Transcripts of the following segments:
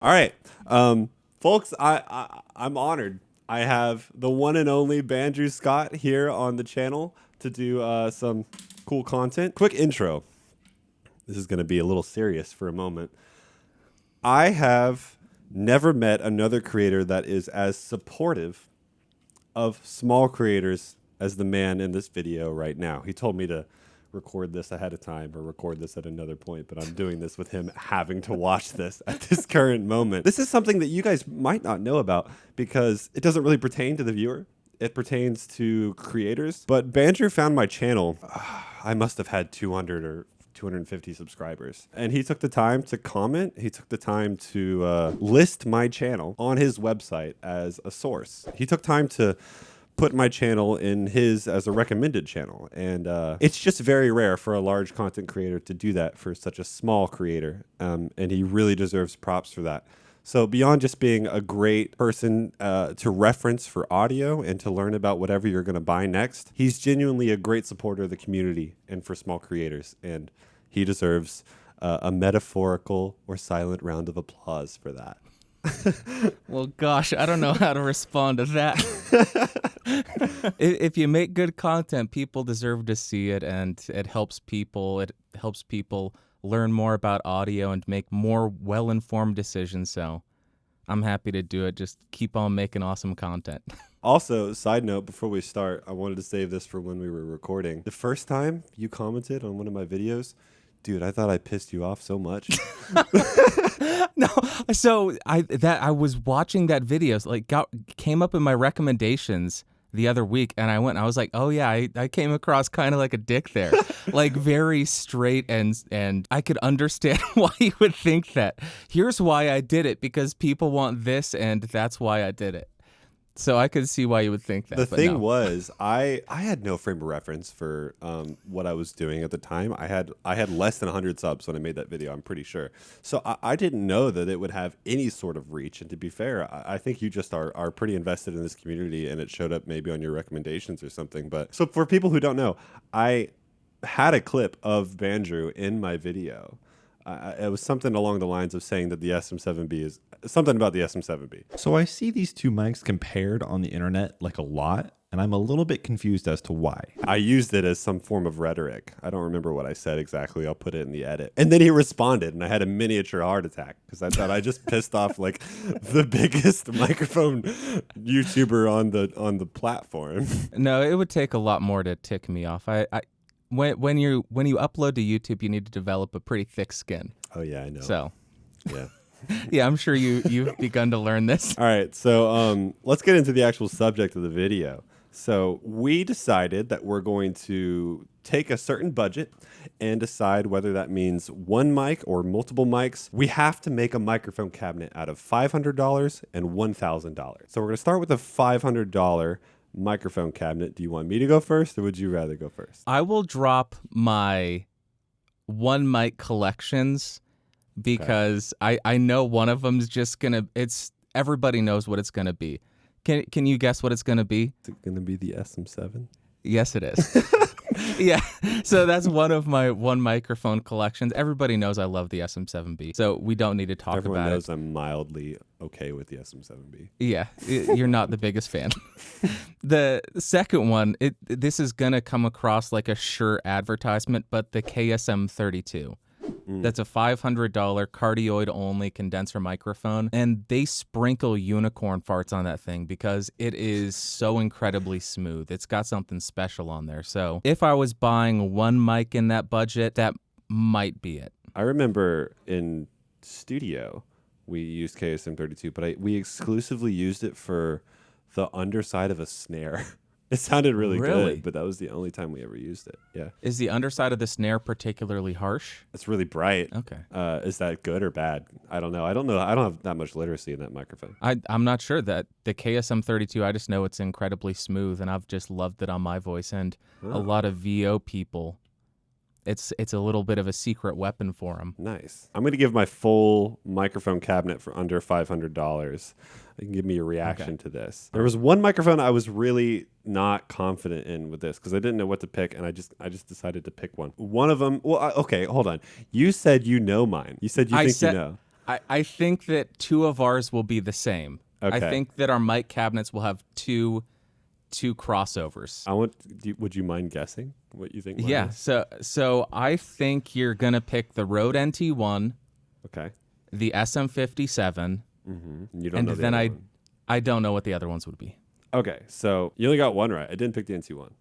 All right, folks, I'm honored. I have the one and only Bandrew Scott here on the channel to do some cool content. Quick intro. This is going to be a little serious for a moment. I have never met another creator that is as supportive of small creators as the man in this video right now. He told me to record this ahead of time or record this at another point, but I'm doing this with him having to watch this at this current moment. This is something that you guys might not know about because it doesn't really pertain to the viewer. It pertains to creators. But Bandrew found my channel. I must have had 200 or 250 subscribers. And he took the time to comment. He took the time to list my channel on his website as a source. He took time to put my channel in his as a recommended channel. And it's just very rare for a large content creator to do that for such a small creator. And he really deserves props for that. So beyond just being a great person to reference for audio and to learn about whatever you're going to buy next, he's genuinely a great supporter of the community and for small creators. And he deserves a metaphorical or silent round of applause for that. Well, gosh, I don't know how to respond to that. If you make good content, people deserve to see it, and it helps people. It helps people learn more about audio and make more well-informed decisions. So I'm happy to do it. Just keep on making awesome content. Also, side note, before we start, I wanted to save this for when we were recording. The first time you commented on one of my videos, dude, I thought I pissed you off so much. No, so I was watching that video, came up in my recommendations the other week, and I was like, oh yeah, I came across kind of like a dick there, like very straight, and I could understand why you would think that. Here's why I did it, because people want this, and that's why I did it. So I could see why you would think that. The thing was, I had no frame of reference for what I was doing at the time. I had less than 100 subs when I made that video, I'm pretty sure. So I didn't know that it would have any sort of reach. And to be fair, I think you just are pretty invested in this community, and it showed up maybe on your recommendations or something. But so for people who don't know, I had a clip of Bandrew in my video. It was something along the lines of saying that the SM7B is something about the SM7B. So I see these two mics compared on the internet like a lot, and I'm a little bit confused as to why. I used it as some form of rhetoric. I don't remember what I said exactly. I'll put it in the edit. And then he responded, and I had a miniature heart attack because I thought I just pissed off like the biggest microphone YouTuber on the platform. No, it would take a lot more to tick me off. When you upload to YouTube, you need to develop a pretty thick skin. Oh yeah, I know. So, yeah. Yeah, I'm sure you've begun to learn this. All right, so let's get into the actual subject of the video. So we decided that we're going to take a certain budget and decide whether that means one mic or multiple mics. We have to make a microphone cabinet out of $500 and $1,000. So we're going to start with a $500 microphone cabinet. Do you want me to go first, or would you rather go first? I will drop my one mic collections because I know one of them's just gonna. Everybody knows what it's gonna be. Can you guess what it's gonna be? Is it gonna be the SM7? Yes, it is. Yeah, so that's one of my one microphone collections. Everybody knows I love the SM7B, so we don't need to talk about it. Everyone knows I'm mildly okay with the SM7B. Yeah, you're not the biggest fan. The second one, this is gonna come across like a sure advertisement, but the KSM32. That's a $500 cardioid-only condenser microphone, and they sprinkle unicorn farts on that thing because it is so incredibly smooth. It's got something special on there. So if I was buying one mic in that budget, that might be it. I remember in studio, we used KSM32, but we exclusively used it for the underside of a snare. It sounded really good, but that was the only time we ever used it. Yeah. Is the underside of the snare particularly harsh? It's really bright. Okay. Is that good or bad? I don't know. I don't have that much literacy in that microphone. I'm not sure. That the KSM32, I just know it's incredibly smooth, and I've just loved it on my voice. And a lot of VO people, it's a little bit of a secret weapon for them. Nice. I'm going to give my full microphone cabinet for under $500. You can give me a reaction to this. There was one microphone I was really not confident in with this because I didn't know what to pick, and I just decided to pick one. One of them. Well, okay, hold on. You said you know mine. You said you think you know. I think that two of ours will be the same. I Okay. think that our mic cabinets will have two crossovers. Would you mind guessing what you think? Mine Yeah. is? So I think you're gonna pick the Rode NT1, Okay. the SM57, Mm-hmm. You don't and know the then other I one. I don't know what the other ones would be. Okay, so you only got one right. I didn't pick the NT1.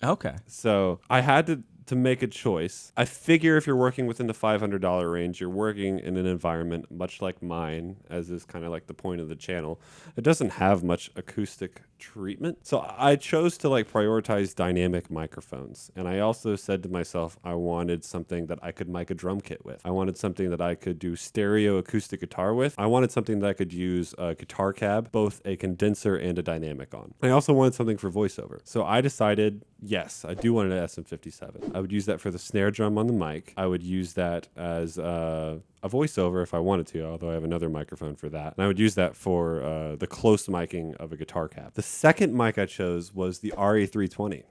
Okay. So I had to make a choice. I figure if you're working within the $500 range, you're working in an environment much like mine, as is kind of like the point of the channel. It doesn't have much acoustic treatment. So I chose to like prioritize dynamic microphones. And I also said to myself, I wanted something that I could mic a drum kit with. I wanted something that I could do stereo acoustic guitar with. I wanted something that I could use a guitar cab, both a condenser and a dynamic on. I also wanted something for voiceover. So I decided, yes, I do want an SM57. I would use that for the snare drum on the mic. I would use that as a voiceover if I wanted to, although I have another microphone for that. And I would use that for the close miking of a guitar cab. The second mic I chose was the RE320,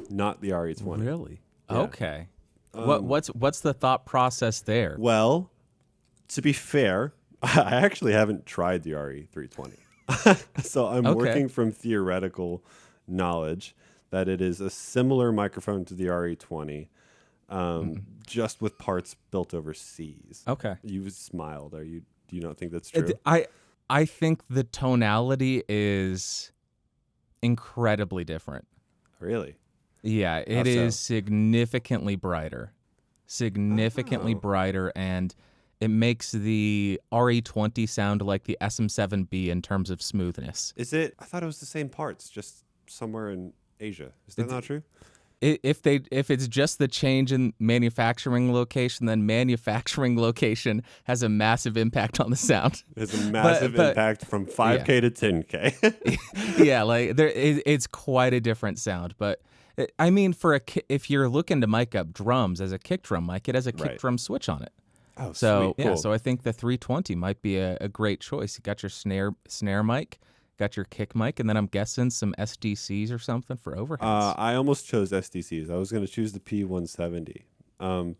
not the RE20. Really? Yeah. Okay. What's the thought process there? Well, to be fair, I actually haven't tried the RE320. So I'm Okay. working from theoretical knowledge that it is a similar microphone to the RE20, just with parts built overseas. Okay. You smiled. Do you not think that's true? I think the tonality is incredibly different. Really? Yeah, it so? is significantly brighter. Significantly Oh. brighter, and it makes the RE20 sound like the SM7B in terms of smoothness. Is it? I thought it was the same parts, just somewhere in Asia. Is that not true? If it's just the change in manufacturing location, then manufacturing location has a massive impact on the sound. It's a massive but- impact from 5K to 10K. Yeah, like it's quite a different sound. But I mean, if you're looking to mic up drums as a kick drum mic, it has a kick Right. drum switch on it. Oh, So sweet. yeah, Cool. so I think the 320 might be a great choice. You got your snare mic, got your kick mic, and then I'm guessing some SDCs or something for overheads. I almost chose SDCs. I was going to choose the P170,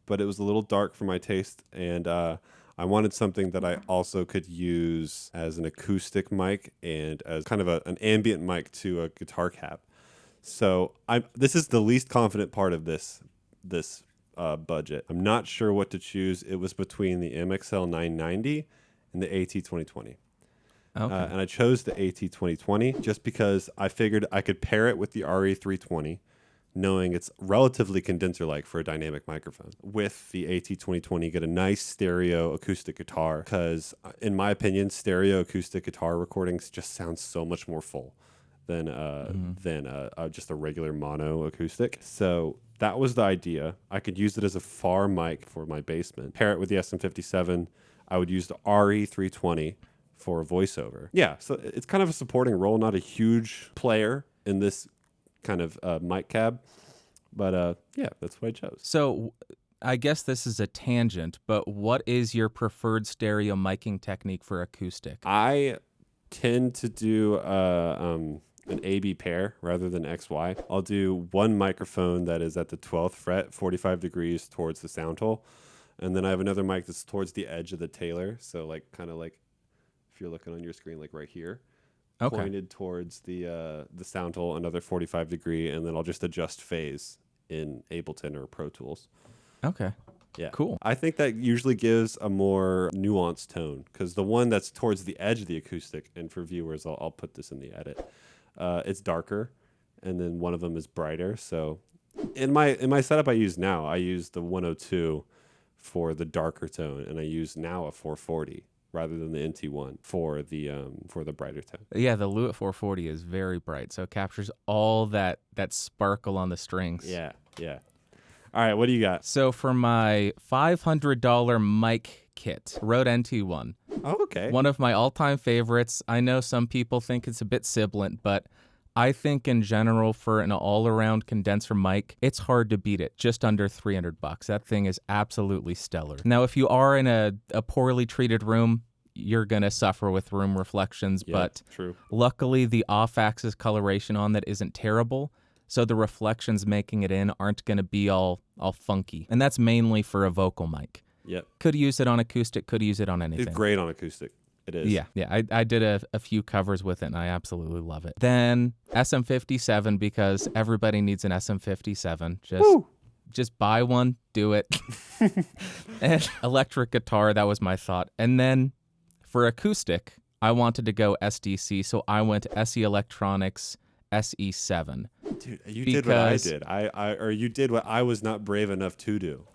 but it was a little dark for my taste, and I wanted something that I also could use as an acoustic mic and as kind of an ambient mic to a guitar cab. So this is the least confident part of this budget. I'm not sure what to choose. It was between the MXL 990 and the AT 2020. Okay. And I chose the AT 2020 just because I figured I could pair it with the RE320, knowing it's relatively condenser-like for a dynamic microphone. With the AT 2020, get a nice stereo acoustic guitar because, in my opinion, stereo acoustic guitar recordings just sound so much more full than just a regular mono acoustic. So that was the idea. I could use it as a far mic for my basement. Pair it with the SM57. I would use the RE320 for a voiceover. Yeah, so it's kind of a supporting role, not a huge player in this kind of mic cab. But yeah, that's what I chose. So I guess this is a tangent, but what is your preferred stereo miking technique for acoustic? I tend to do an AB pair rather than XY. I'll do one microphone that is at the 12th fret, 45 degrees towards the sound hole. And then I have another mic that's towards the edge of the tailor. So like kind of like if you're looking on your screen, like right here, Okay. pointed towards the sound hole, another 45 degree. And then I'll just adjust phase in Ableton or Pro Tools. Okay. Yeah. Cool. I think that usually gives a more nuanced tone because the one that's towards the edge of the acoustic, and for viewers, I'll put this in the edit, it's darker, and then one of them is brighter. So in my setup I use now, I use the 102 for the darker tone, and I use now a 440 rather than the NT1 for the brighter tone. Yeah, the Lewitt 440 is very bright, so it captures all that sparkle on the strings. Yeah. All right, what do you got? So for my $500 mic kit, Rode NT1, Oh, okay. one of my all-time favorites. I know some people think it's a bit sibilant, but I think in general for an all-around condenser mic, it's hard to beat it. Just under $300. That thing is absolutely stellar. Now, if you are in a poorly treated room, you're gonna suffer with room reflections, Yeah, but true. luckily the off-axis coloration on that isn't terrible. So the reflections making it in aren't going to be all funky. And that's mainly for a vocal mic. Yep. Could use it on acoustic, could use it on anything. It's great on acoustic. It is. Yeah. I did a few covers with it, and I absolutely love it. Then SM57, because everybody needs an SM57. Just buy one, do it. And electric guitar, that was my thought. And then for acoustic, I wanted to go SDC, so I went SE Electronics SE7. Dude, you did what I did. Or you did what I was not brave enough to do.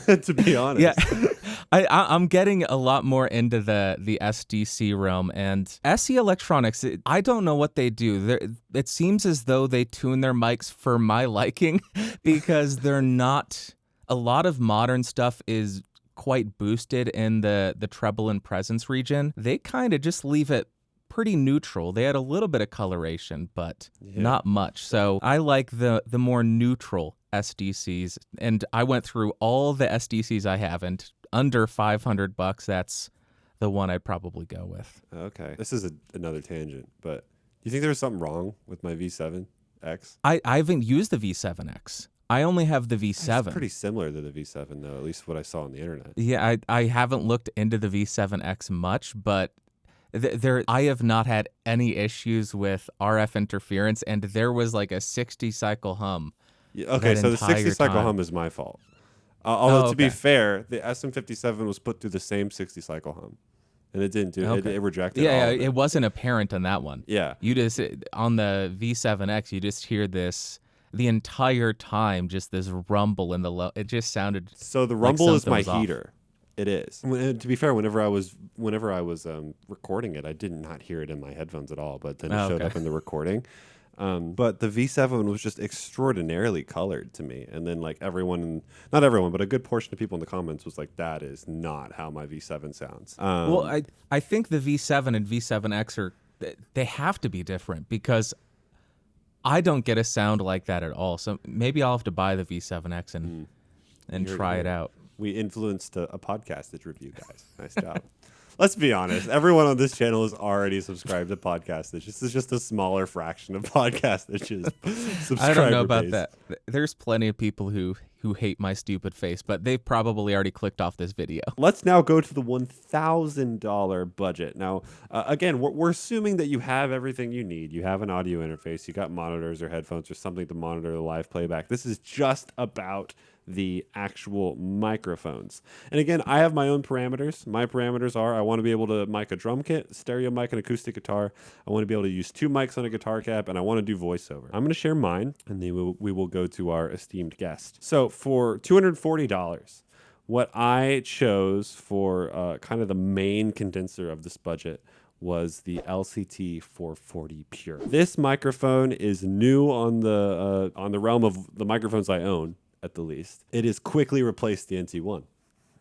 To be honest. Yeah. I'm getting a lot more into the SDC realm, and SE Electronics, I don't know what they do. It seems as though they tune their mics for my liking, because they're not, a lot of modern stuff is quite boosted in the treble and presence region. They kind of just leave it pretty neutral. They had a little bit of coloration, but not much. So I like the more neutral SDCs, and I went through all the SDCs I have, and under $500, that's the one I'd probably go with. Okay. This is another tangent, but do you think there was something wrong with my V7X? I haven't used the V7X. I only have the V7. It's pretty similar to the V7, though, at least what I saw on the internet. Yeah, I haven't looked into the V7X much, but I have not had any issues with RF interference, and there was like a 60 cycle hum. Yeah, okay, so the 60 cycle hum is my fault. Although to be fair, the SM57 was put through the same 60 cycle hum, and it didn't do it rejected. Yeah, it wasn't apparent on that one. Yeah, you just on the V7X, you just hear this the entire time, just this rumble in the low. It just sounded so the rumble like is my off. heater. It is. To be fair, whenever I was recording it, I did not hear it in my headphones at all. But then it showed up in the recording. But the V7 was just extraordinarily colored to me. And then like not everyone, but a good portion of people in the comments was like, that is not how my V7 sounds. Well, I think the V7 and V7X they have to be different, because I don't get a sound like that at all. So maybe I'll have to buy the V7X and try it out. We influenced a Podcastage review, guys. Nice job. Let's be honest. Everyone on this channel is already subscribed to Podcastage. This is just a smaller fraction of Podcastage's subscriber I don't know about base. that. There's plenty of people who hate my stupid face, but they've probably already clicked off this video. Let's now go to the $1,000 budget. Now, again, we're assuming that you have everything you need. You have an audio interface. You got monitors or headphones or something to monitor the live playback. This is just about the actual microphones. And again, I have my own parameters. My parameters are I want to be able to mic a drum kit, stereo mic, and acoustic guitar. I want to be able to use 2 mics on a guitar cab, and I want to do voiceover. I'm going to share mine, and then we will go to our esteemed guest. So for $240, what I chose for kind of the main condenser of this budget was the LCT 440 Pure. This microphone is new on the realm of the microphones I own. At the least, it has quickly replaced the NT1.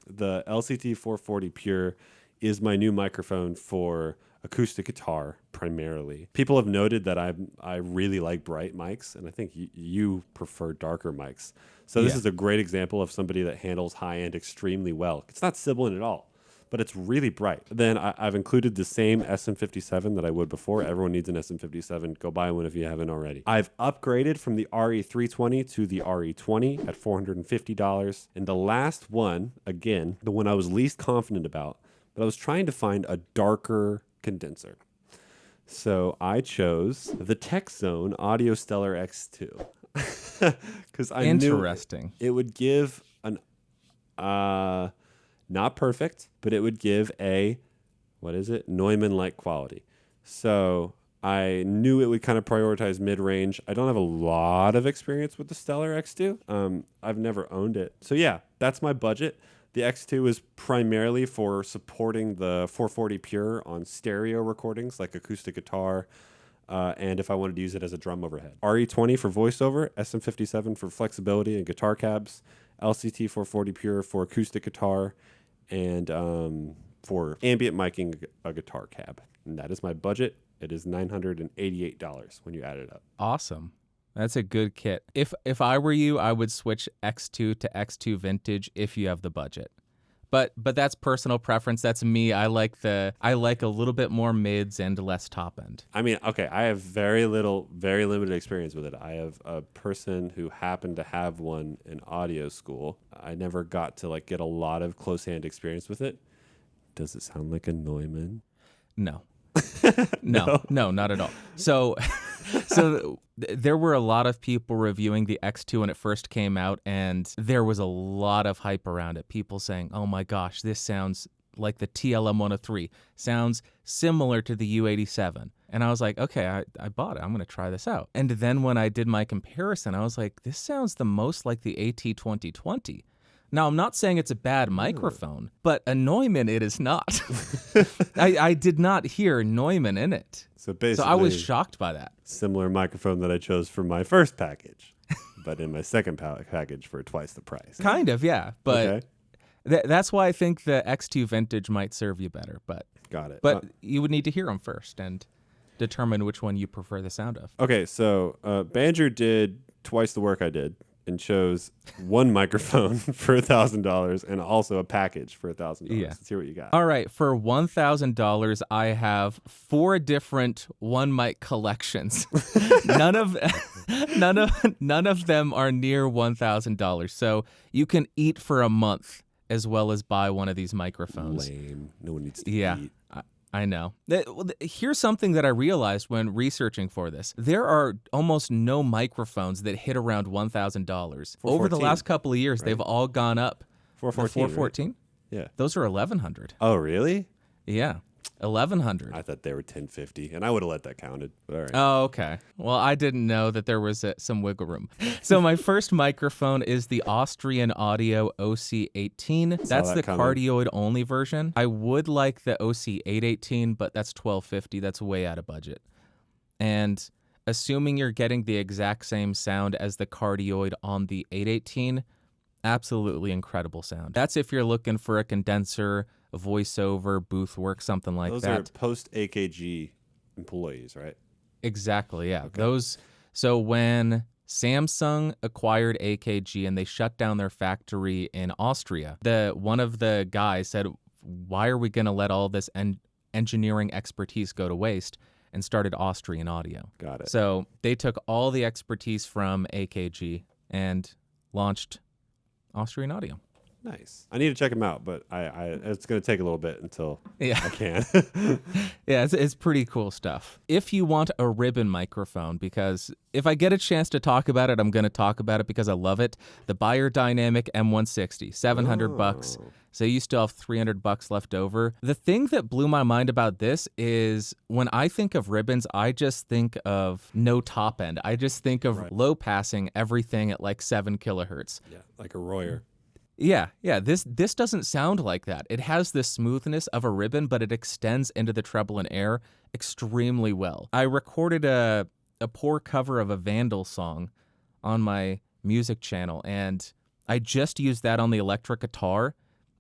The LCT 440 Pure is my new microphone for acoustic guitar primarily. People have noted that I really like bright mics, and I think you prefer darker mics. So this is a great example of somebody that handles high end extremely well. It's not sibilant at all, but it's really bright. Then I've included the same SM57 that I would before. Everyone needs an SM57. Go buy one if you haven't already. I've upgraded from the RE320 to the RE20 at $450. And the last one, again, the one I was least confident about, but I was trying to find a darker condenser. So I chose the TechZone Audio Stellar X2. Because I knew it would give an... not perfect, but it would give a, Neumann-like quality. So I knew it would kind of prioritize mid-range. I don't have a lot of experience with the Stellar X2. I've never owned it. So yeah, that's my budget. The X2 is primarily for supporting the 440 Pure on stereo recordings like acoustic guitar, and if I wanted to use it as a drum overhead. RE20 for voiceover, SM57 for flexibility and guitar cabs, LCT 440 Pure for acoustic guitar, and for ambient miking a guitar cab. And that is my budget. It is $988 when you add it up. Awesome. That's a good kit. If I were you, I would switch X2 to X2 Vintage if you have the budget. But that's personal preference. That's me. I like a little bit more mids and less top end. I mean, okay, I have very limited experience with it. I have a person who happened to have one in audio school. I never got to like get a lot of close hand experience with it. Does it sound like a Neumann? No. No, not at all. So there were a lot of people reviewing the X2 when it first came out, and there was a lot of hype around it. People saying, oh my gosh, this sounds like the TLM-103, sounds similar to the U87. And I was like, okay, I bought it. I'm going to try this out. And then when I did my comparison, I was like, this sounds the most like the AT2020. Now, I'm not saying it's a bad microphone, but a Neumann it is not. I did not hear Neumann in it. So basically, I was shocked by that. Similar microphone that I chose for my first package, but in my second package for twice the price. Kind of, yeah. But Okay. that's why I think the X2 Vintage might serve you better. But Got it. But you would need to hear them first and determine which one you prefer the sound of. Okay, so Bandrew did twice the work I did and chose one microphone for $1,000 and also a package for $1,000. Yeah. Let's hear what you got. All right, for $1,000, I have 4 different one mic collections. none of them are near $1,000. So you can eat for a month as well as buy one of these microphones. Lame. No one needs to eat. I know. Here's something that I realized when researching for this. There are almost no microphones that hit around $1,000. Over the last couple of years, they've all gone up. 414. 414? Right? Yeah. Those are $1,100. Oh, really? Yeah. $1,100. I thought they were $1,050, and I would have let that counted. But all right. Oh, okay. Well, I didn't know that there was some wiggle room. So my first microphone is the Austrian Audio OC18. That's the cardioid-only version. I would like the OC818, but that's $1,250. That's way out of budget. And assuming you're getting the exact same sound as the cardioid on the 818, absolutely incredible sound. That's if you're looking for a condenser, a voiceover, booth work, something like Those that. are post-AKG employees, right? Exactly, yeah. Okay. So when Samsung acquired AKG and they shut down their factory in Austria, one of the guys said, why are we going to let all this engineering expertise go to waste? And started Austrian Audio. Got it. So they took all the expertise from AKG and launched Austrian Audio. Nice. I need to check them out, but it's going to take a little bit until I can. Yeah, it's pretty cool stuff. If you want a ribbon microphone, because if I get a chance to talk about it, I'm going to talk about it because I love it. The Beyerdynamic M160, $700. So you still have $300 left over. The thing that blew my mind about this is when I think of ribbons, I just think of no top end. I just think of low passing everything at like 7 kilohertz. Yeah, like a Royer. Yeah. This doesn't sound like that. It has the smoothness of a ribbon, but it extends into the treble and air extremely well. I recorded a poor cover of a Vandal song on my music channel, and I just used that on the electric guitar.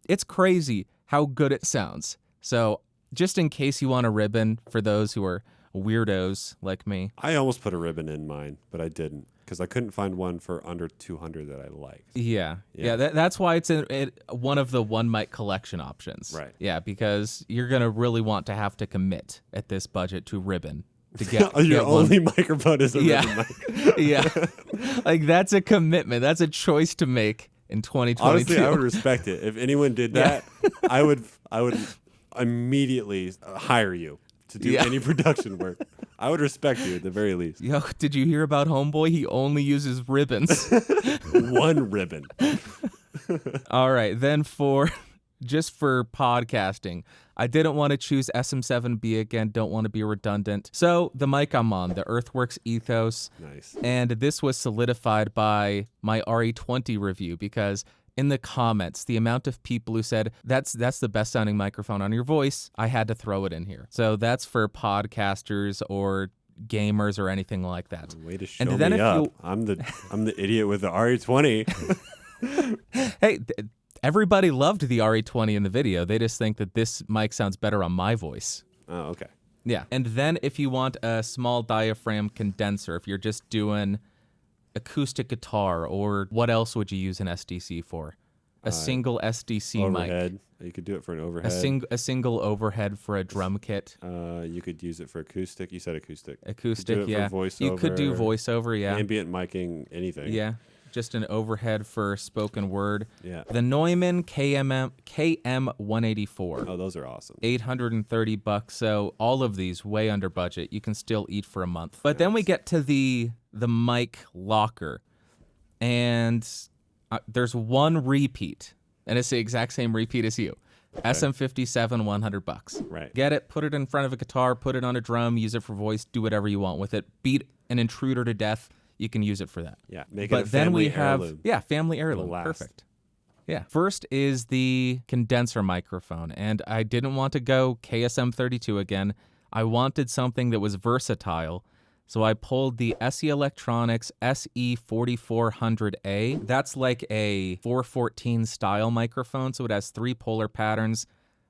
It's crazy how good it sounds. So just in case you want a ribbon for those who are weirdos like me. I almost put a ribbon in mine, but I didn't because I couldn't find one for under $200 that I liked. Yeah. That's why it's one of the one mic collection options. Right. Yeah, because you're gonna really want to have to commit at this budget to ribbon to get your get only microphone is a ribbon mic. Yeah, like that's a commitment. That's a choice to make in 2022. Honestly, I would respect it if anyone did that. I would immediately hire you to do any production work. I would respect you at the very least. Yo, did you hear about Homeboy? He only uses ribbons. One ribbon. All right, then just for podcasting, I didn't want to choose SM7B again, don't want to be redundant. So the mic I'm on, the Earthworks Ethos. Nice. And this was solidified by my RE20 review because in the comments, the amount of people who said, that's the best sounding microphone on your voice, I had to throw it in here. So that's for podcasters or gamers or anything like that. Way to show me up. I'm the idiot with the RE20. Hey, everybody loved the RE20 in the video. They just think that this mic sounds better on my voice. Oh, okay. Yeah. And then if you want a small diaphragm condenser, if you're just doing acoustic guitar, or what else would you use an SDC for? a single SDC overhead. mic. You could do it for an overhead. A single overhead for a drum kit. You could use it for acoustic. You said acoustic. Acoustic, you could do it for voiceover, you could do voiceover, yeah. Ambient micing, anything. Yeah, just an overhead for spoken word. Yeah. The Neumann KM184. Oh, those are awesome. $830. So all of these way under budget. You can still eat for a month. But then we get to the mic locker, and there's one repeat, and it's the exact same repeat as you. Okay. SM57, $100. Right. Get it, put it in front of a guitar, put it on a drum, use it for voice, do whatever you want with it. Beat an intruder to death, you can use it for that. Yeah, make but it a then family we have heirloom. family heirloom. Perfect. Yeah. First is the condenser microphone, and I didn't want to go KSM32 again. I wanted something that was versatile. So I pulled the SE Electronics SE4400A. That's like a 414 style microphone, so it has 3 polar patterns,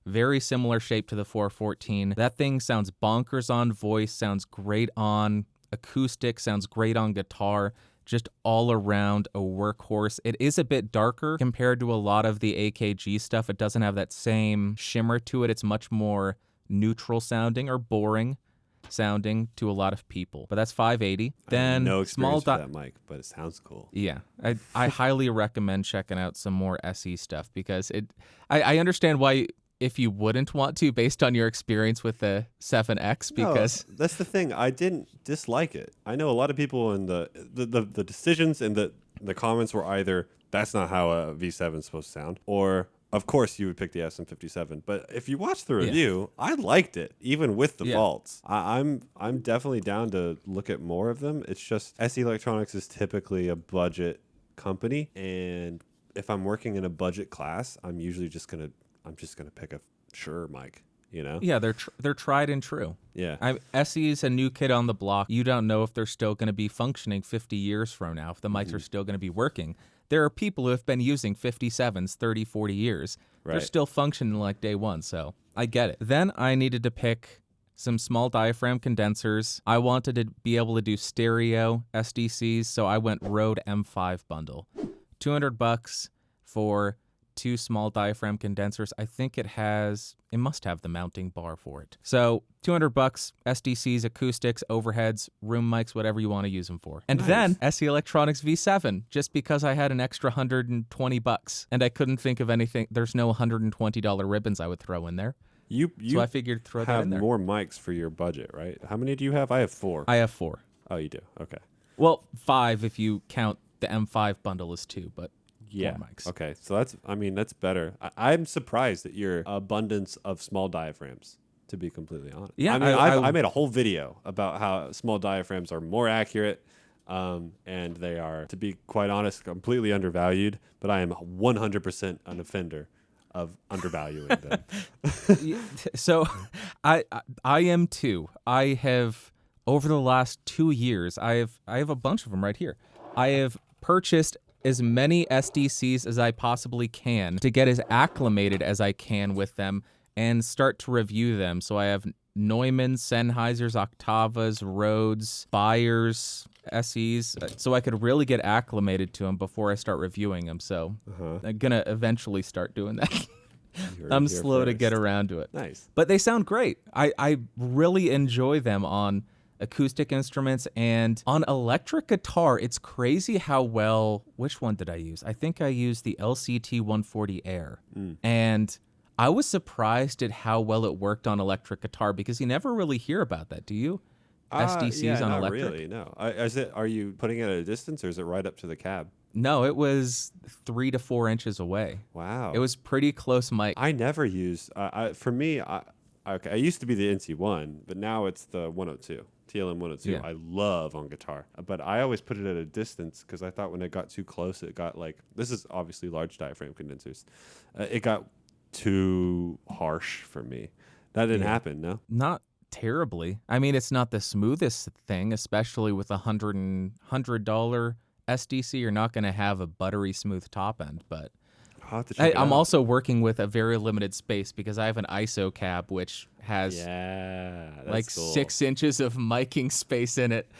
very similar shape to the 414. That thing sounds bonkers on voice, sounds great on acoustic, sounds great on guitar, just all around a workhorse. It is a bit darker compared to a lot of the AKG stuff. It doesn't have that same shimmer to it. It's much more neutral sounding or boring sounding to a lot of people, but that's $580. Then no experience with that mic, but it sounds cool. Yeah, I highly recommend checking out some more SE stuff because I understand why if you wouldn't want to based on your experience with the 7X because that's the thing. I didn't dislike it. I know a lot of people in the decisions and the comments were either that's not how a V7 is supposed to sound, or of course, you would pick the SM57, but if you watch the review, I liked it, even with the faults. I'm definitely down to look at more of them. It's just SE Electronics is typically a budget company, and if I'm working in a budget class, I'm usually just gonna pick a Shure mic. You know? Yeah, they're tried and true. Yeah. SE is a new kid on the block. You don't know if they're still going to be functioning 50 years from now, if the mics are still going to be working. There are people who have been using 57s 30, 40 years. Right. They're still functioning like day one, so I get it. Then I needed to pick some small diaphragm condensers. I wanted to be able to do stereo SDCs, so I went Rode M5 bundle. $200 for 2 small diaphragm condensers. I think it must have the mounting bar for it. So $200, SDCs, acoustics, overheads, room mics, whatever you want to use them for. And then SE Electronics V7, just because I had an extra $120 and I couldn't think of anything. There's no $120 ribbons I would throw in there. So I figured throw that in there. Have more mics for your budget, right? How many do you have? I have 4. I have 4. Oh, you do? Okay. Well, 5 if you count the M5 bundle as 2, but 4 mics. Okay, so that's better. I'm surprised at your abundance of small diaphragms, to be completely honest. Yeah, I made a whole video about how small diaphragms are more accurate, and they are, to be quite honest, completely undervalued. But I am 100% an offender of undervaluing them. So, I am too. I have over the last 2 years. I have a bunch of them right here. I have purchased as many SDCs as I possibly can to get as acclimated as I can with them and start to review them. So I have Neumann, Sennheisers, Octavas, Rhodes, Beyers, SEs, so I could really get acclimated to them before I start reviewing them. So I'm going to eventually start doing that. I'm slow to get around to it. Nice. But they sound great. I really enjoy them on acoustic instruments and on electric guitar. It's crazy how well, which one did I use? I think I used the LCT 140 Air. And I was surprised at how well it worked on electric guitar because you never really hear about that, do you? SDCs on electric? Not really, no. Are you putting it at a distance or is it right up to the cab? No, it was 3 to 4 inches away. Wow. It was pretty close mic. I never used, for me, I used to be the NC1, but now it's the 102. TLM 102, I love on guitar, but I always put it at a distance because I thought when it got too close, it got like, this is obviously large diaphragm condensers, it got too harsh for me. That didn't happen, no? Not terribly. I mean, it's not the smoothest thing, especially with $100 SDC. You're not going to have a buttery smooth top end, but I'm also working with a very limited space because I have an ISO cab which has like cool. 6 inches of miking space in it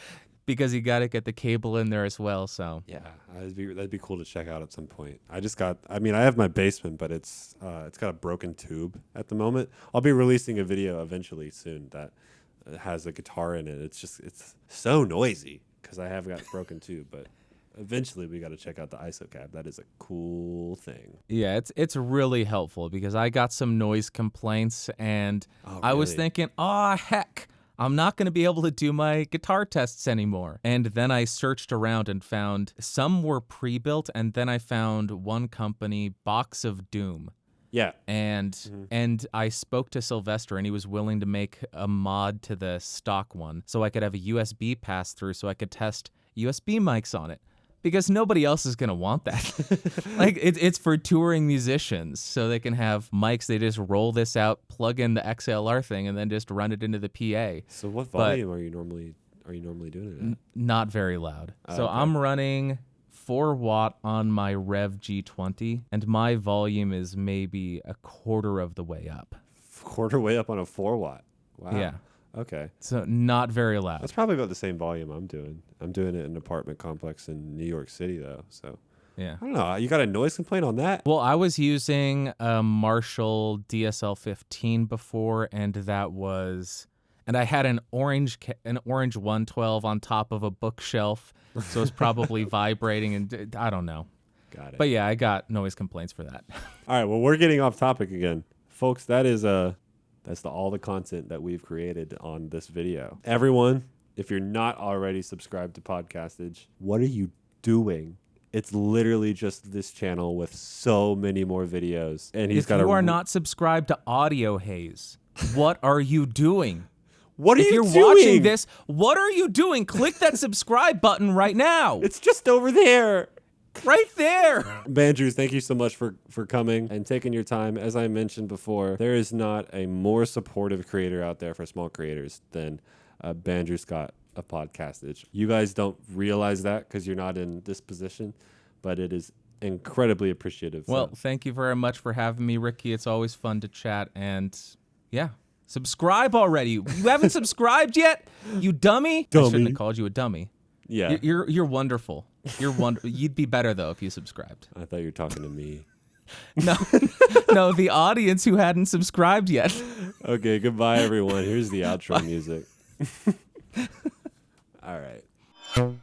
because you got to get the cable in there as well. So Yeah, that'd be cool to check out at some point. I have my basement, but it's got a broken tube at the moment. I'll be releasing a video eventually soon that has a guitar in it. It's so noisy because I have got a broken tube, but eventually we got to check out the ISO cab. That is a cool thing. yeah, it's really helpful because I got some noise complaints and I was really? thinking, oh, heck, I'm not going to be able to do my guitar tests anymore. And then I searched around and found some were pre-built, and then I found one company, Box of Doom. Yeah. And I spoke to Sylvester, and he was willing to make a mod to the stock one so I could have a USB pass through so I could test USB mics on it. Because nobody else is going to want that. Like, it's for touring musicians, so they can have mics. They just roll this out, plug in the XLR thing, and then just run it into the PA. So what volume are you normally doing it at? Not very loud. So okay. I'm running 4 watt on my Rev G20, and my volume is maybe a quarter of the way up. Quarter way up on a 4 watt. Wow. Yeah. Okay. So not very loud. That's probably about the same volume I'm doing. I'm doing it in an apartment complex in New York City, though. So Yeah. I don't know. You got a noise complaint on that? Well, I was using a Marshall DSL-15 before, and I had an orange 112 on top of a bookshelf, so it's probably vibrating, and I don't know. Got it. But yeah, I got noise complaints for that. All right. Well, we're getting off topic again, folks. That's all the content that we've created on this video. Everyone, if you're not already subscribed to Podcastage, what are you doing? It's literally just this channel with so many more videos. And If you are not subscribed to AudioHaze, what are you doing? What are If you you're doing? watching this, what are you doing? Click that subscribe button right now. It's just over there. Right there. Bandrew, thank you so much for coming and taking your time. As I mentioned before, there is not a more supportive creator out there for small creators than Bandrew Scott of Podcastage. You guys don't realize that because you're not in this position, but it is incredibly appreciative. Well, thank you very much for having me, Ricky. It's always fun to chat, and yeah, subscribe already. You haven't subscribed yet, you dummy. I shouldn't have called you a dummy. Yeah. You're wonderful. You'd be better though if you subscribed. I thought you were talking to me. No, the audience who hadn't subscribed yet. Okay, goodbye everyone. Here's the outro music. All right.